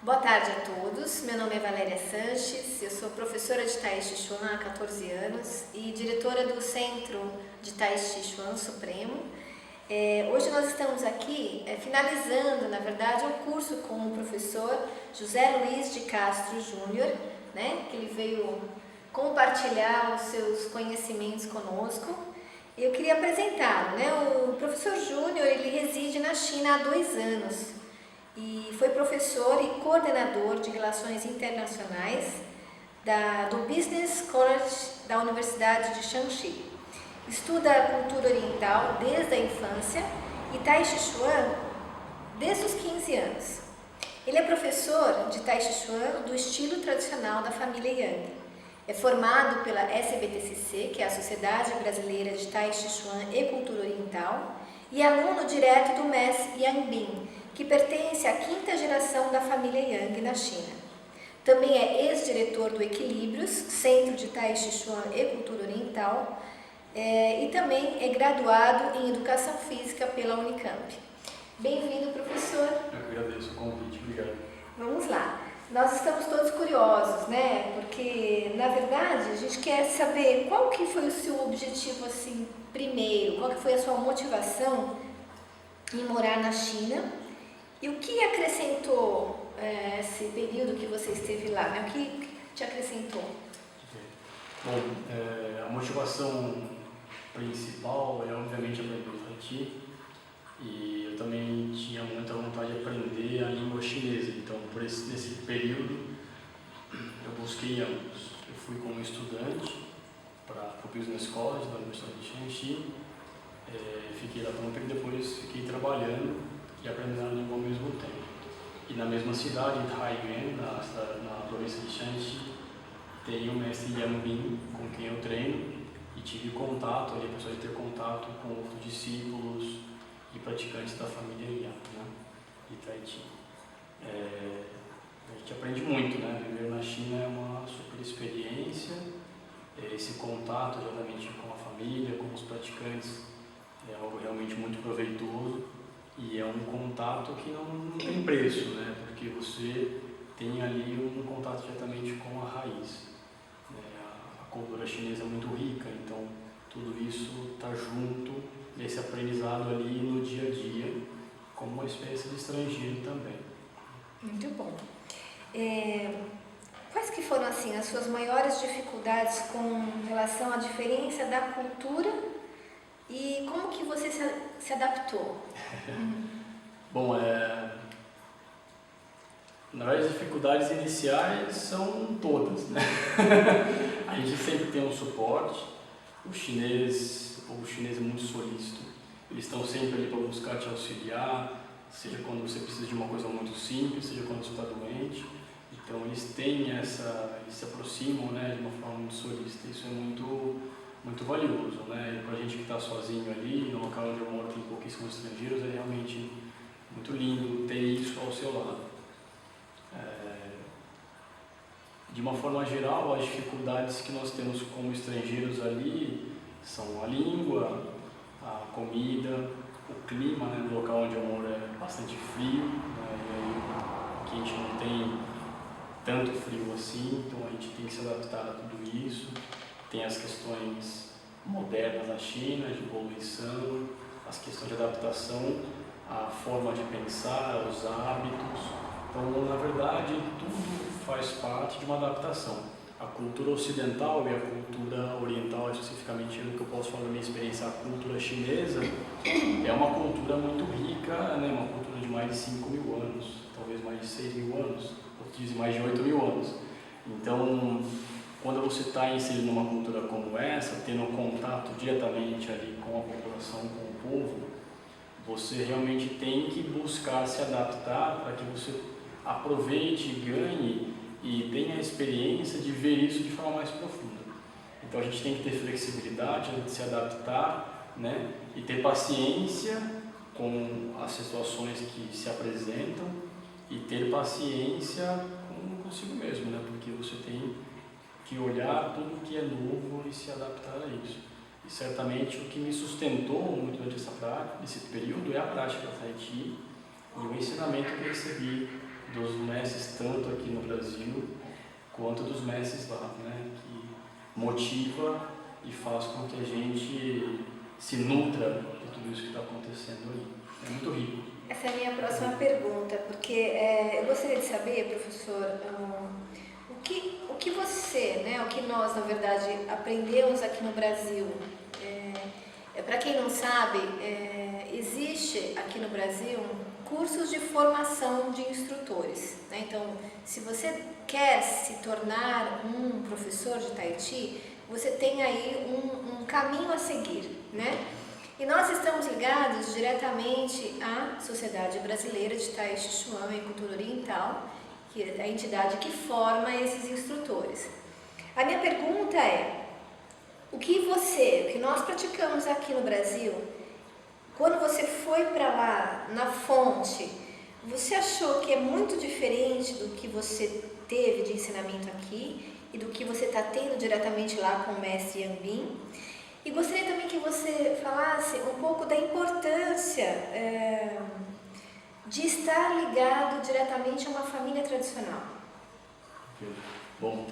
Boa tarde a todos, meu nome é Valéria Sanches, eu sou professora de Tai Chi Chuan há 14 anos e diretora do Centro de Tai Chi Chuan Supremo. Hoje nós estamos aqui finalizando, na verdade, um curso com o professor José Luiz de Castro Júnior, né, que ele veio compartilhar os seus conhecimentos conosco. Eu queria apresentá-lo, né? O professor Júnior, ele reside na China há 2 anos e foi professor e coordenador de Relações Internacionais do Business College da Universidade de Shaanxi. Estuda a cultura oriental desde a infância e Tai Chi Chuan desde os 15 anos. Ele é professor de Tai Chi Chuan do estilo tradicional da família Yang. É formado pela SBTCC, que é a Sociedade Brasileira de Tai Chi Chuan e Cultura Oriental, e aluno direto do mestre Yang Bin, que pertence à 5ª geração da família Yang na China. Também é ex-diretor do Equilíbrios, Centro de Tai Chi Chuan e Cultura Oriental, e também é graduado em Educação Física pela Unicamp. Bem-vindo, professor. Eu agradeço o convite, obrigado. Vamos lá. Nós estamos todos curiosos, né? Porque, na verdade, a gente quer saber qual que foi o seu objetivo, assim, primeiro, qual que foi a sua motivação em morar na China e o que acrescentou esse período que você esteve lá, né? O que te acrescentou? Bom, a motivação principal é, obviamente, aprender Tai Chi. E eu também tinha muita vontade de aprender a língua chinesa, então nesse período eu busquei ambos. Eu fui como estudante para o Business College da Universidade de Shaanxi, fiquei lá por um período, depois fiquei trabalhando e aprendendo a língua ao mesmo tempo. E na mesma cidade, em Taiyuan, na província de Shaanxi, tem o mestre Yang Bin, com quem eu treino, e tive contato, ali, a pessoa de ter contato com outros discípulos e praticantes da família Yang, né, de Tai Chi. A gente aprende muito, né? Viver na China é uma super experiência, esse contato diretamente com a família, com os praticantes, é algo realmente muito proveitoso e é um contato que não tem preço, né? Porque você tem ali um contato diretamente com a raiz. A cultura chinesa é muito rica, então tudo isso está junto desse aprendizado ali no dia a dia, como uma espécie de estrangeiro também. Muito bom. Quais que foram, assim, as suas maiores dificuldades com relação à diferença da cultura e como que você se adaptou? Bom, na verdade, as dificuldades iniciais são todas, né? A gente sempre tem um suporte. O povo chinês é muito solícito, eles estão sempre ali para buscar te auxiliar, seja quando você precisa de uma coisa muito simples, seja quando você está doente. Então eles eles se aproximam, né, de uma forma muito solícita. Isso é muito, muito valioso, né? E para a gente que está sozinho ali, no local onde eu moro tem pouquíssimos estrangeiros, é realmente muito lindo ter isso ao seu lado. De uma forma geral, as dificuldades que nós temos como estrangeiros ali são a língua, a comida, o clima, né? No local onde eu moro é bastante frio, né? E aí aqui a gente não tem tanto frio assim, então a gente tem que se adaptar a tudo isso. Tem as questões modernas na China, de poluição, as questões de adaptação, a forma de pensar, os hábitos. Então, na verdade, tudo faz parte de uma adaptação. A cultura ocidental e a cultura oriental, especificamente no que eu posso falar da minha experiência, a cultura chinesa, é uma cultura muito rica, né? Uma cultura de mais de 5.000 anos, talvez mais de 6.000 anos, outros dizem mais de 8.000 anos. Então, quando você está inserido numa cultura como essa, tendo contato diretamente ali com a população, com o povo, você realmente tem que buscar se adaptar para que você aproveite, ganhe e tenha a experiência de ver isso de forma mais profunda. Então a gente tem que ter flexibilidade, de se adaptar, né? E ter paciência com as situações que se apresentam e ter paciência consigo mesmo, né? Porque você tem que olhar tudo que é novo e se adaptar a isso. E certamente o que me sustentou muito durante esse período é a prática da Tai Chi e o ensinamento que eu recebi dos mestres tanto aqui no Brasil quanto dos mestres lá, né? Que motiva e faz com que a gente se nutra de tudo isso que está acontecendo ali. É muito rico. Essa é a minha próxima pergunta, porque eu gostaria de saber, professor, o que você, né, o que nós, na verdade, aprendemos aqui no Brasil. Para quem não sabe, existe aqui no Brasil cursos de formação de instrutores, né? Então, se você quer se tornar um professor de Tai Chi, você tem aí um caminho a seguir, né? E nós estamos ligados diretamente à Sociedade Brasileira de Tai Chi Chuan e Cultura Oriental, que é a entidade que forma esses instrutores. A minha pergunta é, o que nós praticamos aqui no Brasil, quando você foi para lá, na fonte, você achou que é muito diferente do que você teve de ensinamento aqui e do que você está tendo diretamente lá com o mestre Yang Bin? E gostaria também que você falasse um pouco da importância de estar ligado diretamente a uma família tradicional. Bom,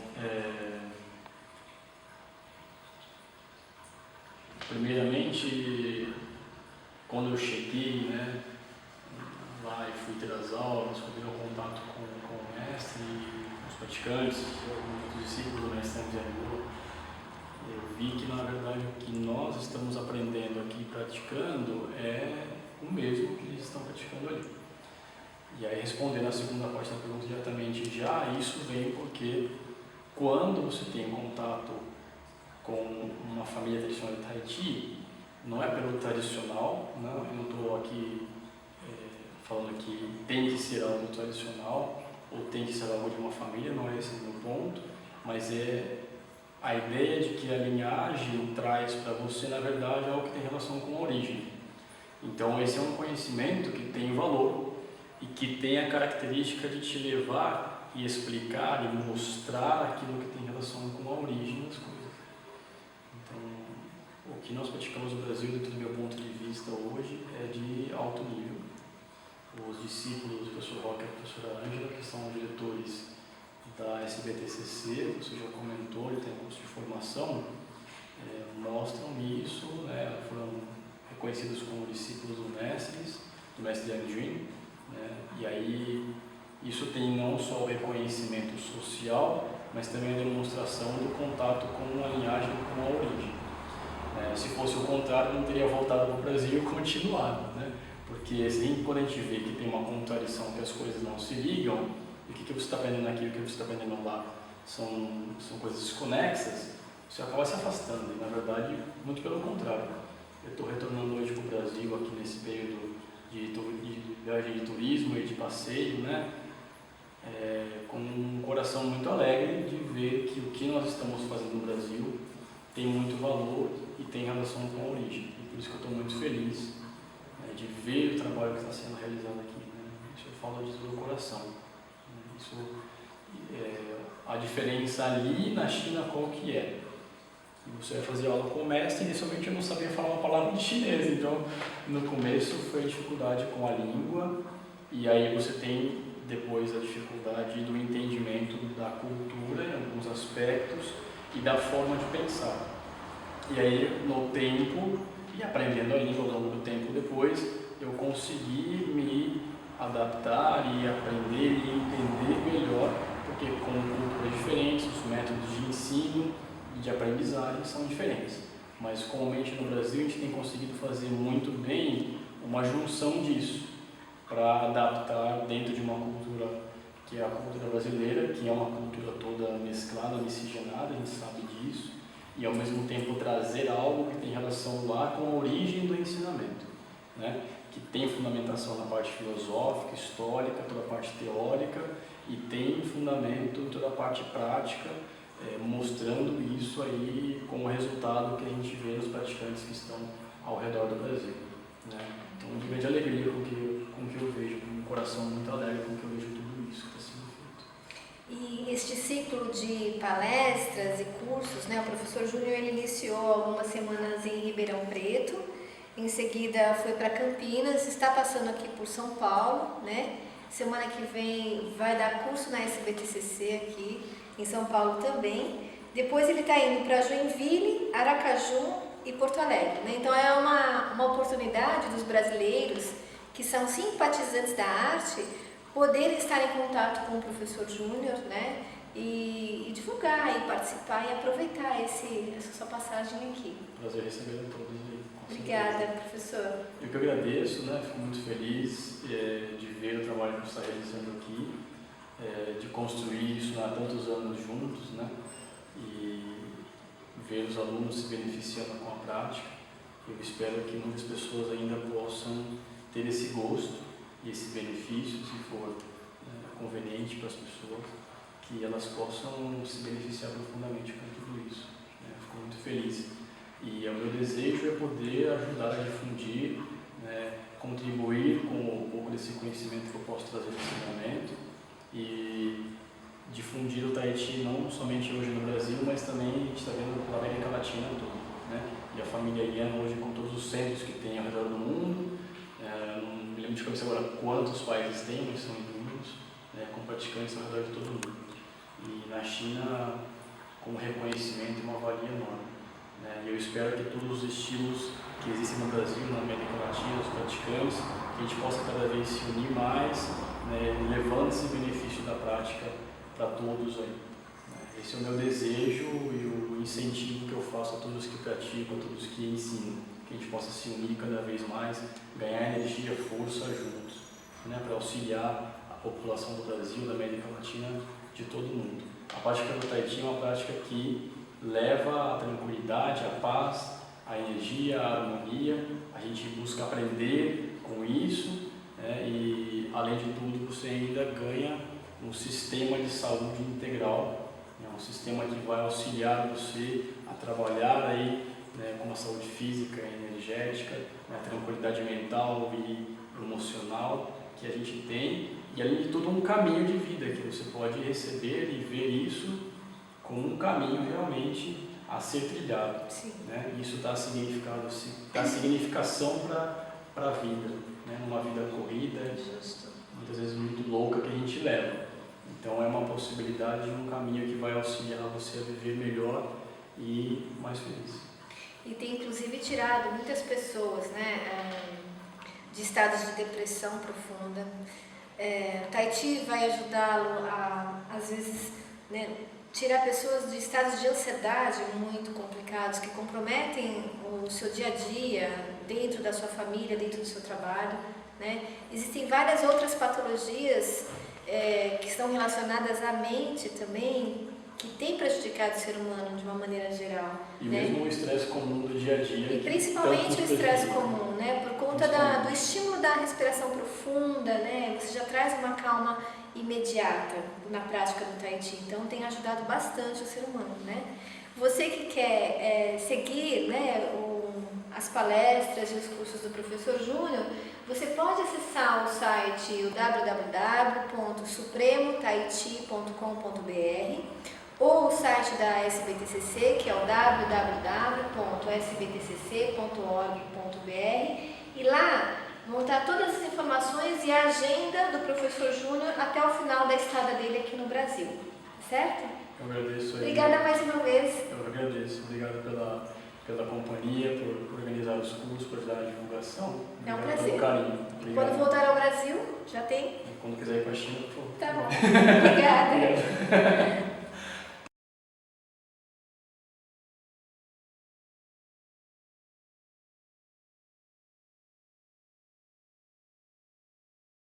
primeiramente, quando eu cheguei, né, lá e fui ter as aulas, fui ter um contato com o mestre, com os praticantes, com os discípulos do mestre André, eu vi que, na verdade, o que nós estamos aprendendo aqui praticando é o mesmo que eles estão praticando ali. E aí, respondendo a segunda parte da pergunta diretamente, isso vem porque quando você tem contato com uma família tradicional de Tai Chi, não é pelo tradicional, não, eu não estou aqui falando que tem que ser algo tradicional ou tem que ser algo de uma família, não é esse o meu ponto, mas é a ideia de que a linhagem traz para você, na verdade, algo que tem relação com a origem. Então, esse é um conhecimento que tem valor e que tem a característica de te levar e explicar e mostrar aquilo que tem relação com a origem das coisas. Então, o que nós praticamos no Brasil, dentro do meu ponto de vista hoje, é de alto nível. Os discípulos do professor Roque e da professora Ângela, que são diretores da SBTCC, você já comentou, ele tem curso de formação, mostram isso, né, foram reconhecidos como discípulos do mestre Yang Jun, né, e aí isso tem não só o reconhecimento social, mas também a demonstração do contato com a linhagem, com a origem. Se fosse o contrário, não teria voltado para o Brasil e continuado, né, porque assim, quando a gente vê que tem uma contradição, que as coisas não se ligam, o que você está aprendendo aqui e o que você está aprendendo lá são coisas desconexas, você acaba se afastando. E, na verdade, muito pelo contrário. Eu estou retornando hoje para o Brasil, aqui nesse período de viagem de turismo e de passeio, né? Com um coração muito alegre de ver que o que nós estamos fazendo no Brasil tem muito valor e tem relação com a origem. E por isso que eu estou muito feliz, né, de ver o trabalho que está sendo realizado aqui. Né? Isso eu falo de todo o coração. Isso, a diferença ali na China qual que é? Você vai fazer aula com o mestre e inicialmente eu não sabia falar uma palavra de chinês, então no começo foi a dificuldade com a língua e aí você tem depois a dificuldade do entendimento da cultura em alguns aspectos e da forma de pensar. E aí no tempo, e aprendendo a língua ao longo do tempo depois, eu consegui me adaptar e aprender e entender melhor, porque com culturas diferentes, os métodos de ensino e de aprendizagem são diferentes. Mas comumente no Brasil a gente tem conseguido fazer muito bem uma junção disso, para adaptar dentro de uma cultura que é a cultura brasileira, que é uma cultura toda mesclada, miscigenada, a gente sabe disso, e ao mesmo tempo trazer algo que tem relação lá com a origem do ensinamento, né? Que tem fundamentação na parte filosófica, histórica, toda a parte teórica e tem fundamento em toda a parte prática, mostrando isso aí como resultado que a gente vê nos praticantes que estão ao redor do Brasil, né? Então, de grande alegria com que eu vejo, com um coração muito alegre com que eu vejo tudo isso que está sendo feito. E este ciclo de palestras e cursos, né, o professor Júnior ele iniciou algumas semanas em Ribeirão Preto, em seguida foi para Campinas, está passando aqui por São Paulo, né? Semana que vem vai dar curso na SBTCC aqui em São Paulo também. Depois ele está indo para Joinville, Aracaju e Porto Alegre, né? Então é uma oportunidade dos brasileiros que são simpatizantes da arte poderem estar em contato com o professor Júnior, né? E divulgar, e participar e aproveitar essa sua passagem aqui. Prazer receber todos aí. Obrigada, professor. Eu que agradeço, né? Fico muito feliz de ver o trabalho que você está realizando aqui, de construir isso há tantos anos juntos, né? E ver os alunos se beneficiando com a prática. Eu espero que muitas pessoas ainda possam ter esse gosto e esse benefício, se for conveniente para as pessoas, que elas possam se beneficiar profundamente com tudo isso. Fico muito feliz. E o meu desejo é poder ajudar a difundir, né, contribuir com um pouco desse conhecimento que eu posso trazer nesse momento e difundir o Tahiti não somente hoje no Brasil, mas também a gente está vendo pela América Latina toda, né? E a família Ian hoje com todos os centros que tem ao redor do mundo, não me lembro de cabeça agora quantos países tem, mas são inúmeros, né, com praticantes ao redor de todo o mundo. E na China, com reconhecimento e uma valia enorme. E eu espero que todos os estilos que existem no Brasil, na América Latina, os praticantes, que a gente possa cada vez se unir mais, né, levando esse benefício da prática para todos aí. Esse é o meu desejo e o incentivo que eu faço a todos que praticam, a todos que ensinam, que a gente possa se unir cada vez mais, ganhar energia, força juntos, né, para auxiliar a população do Brasil, da América Latina, de todo mundo. A prática do Tahiti é uma prática que leva a tranquilidade, a paz, a energia, a harmonia. A gente busca aprender com isso, né? E além de tudo você ainda ganha um sistema de saúde integral, né? Um sistema que vai auxiliar você a trabalhar aí, né, com a saúde física e energética, né, a tranquilidade mental e emocional que a gente tem, e além de tudo um caminho de vida que você pode receber e ver isso como um caminho realmente a ser trilhado. Né? Isso dá significação para a vida, né? Numa vida corrida, muitas vezes muito louca que a gente leva. Então é uma possibilidade de um caminho que vai auxiliar você a viver melhor e mais feliz. E tem inclusive tirado muitas pessoas, né, de estados de depressão profunda. O Tahiti vai ajudá-lo a, às vezes, né, tirar pessoas de estados de ansiedade muito complicados, que comprometem o seu dia a dia, dentro da sua família, dentro do seu trabalho, né? Existem várias outras patologias que estão relacionadas à mente também, que têm prejudicado o ser humano de uma maneira geral. E né? mesmo o estresse comum do dia a dia. E principalmente o estresse comum, né? Por conta do estímulo da respiração profunda, né? Você já traz uma calma imediata na prática do Tahiti, então tem ajudado bastante o ser humano, né? Você que quer seguir, né, as palestras e os cursos do professor Júnior, você pode acessar o site www.supremotahiti.com.br ou o site da SBTCC, que é o www.sbtcc.org.br, e lá vão estar todas as informações e a agenda do professor Júnior até o final da estada dele aqui no Brasil, certo? Eu agradeço. Obrigada mais uma vez. Eu agradeço. Obrigado pela companhia, por organizar os cursos, por dar a divulgação. É um prazer. Pelo carinho. Quando voltar ao Brasil, já tem? Quando quiser ir para a China, por favor. Tá bom. Obrigada. Obrigado.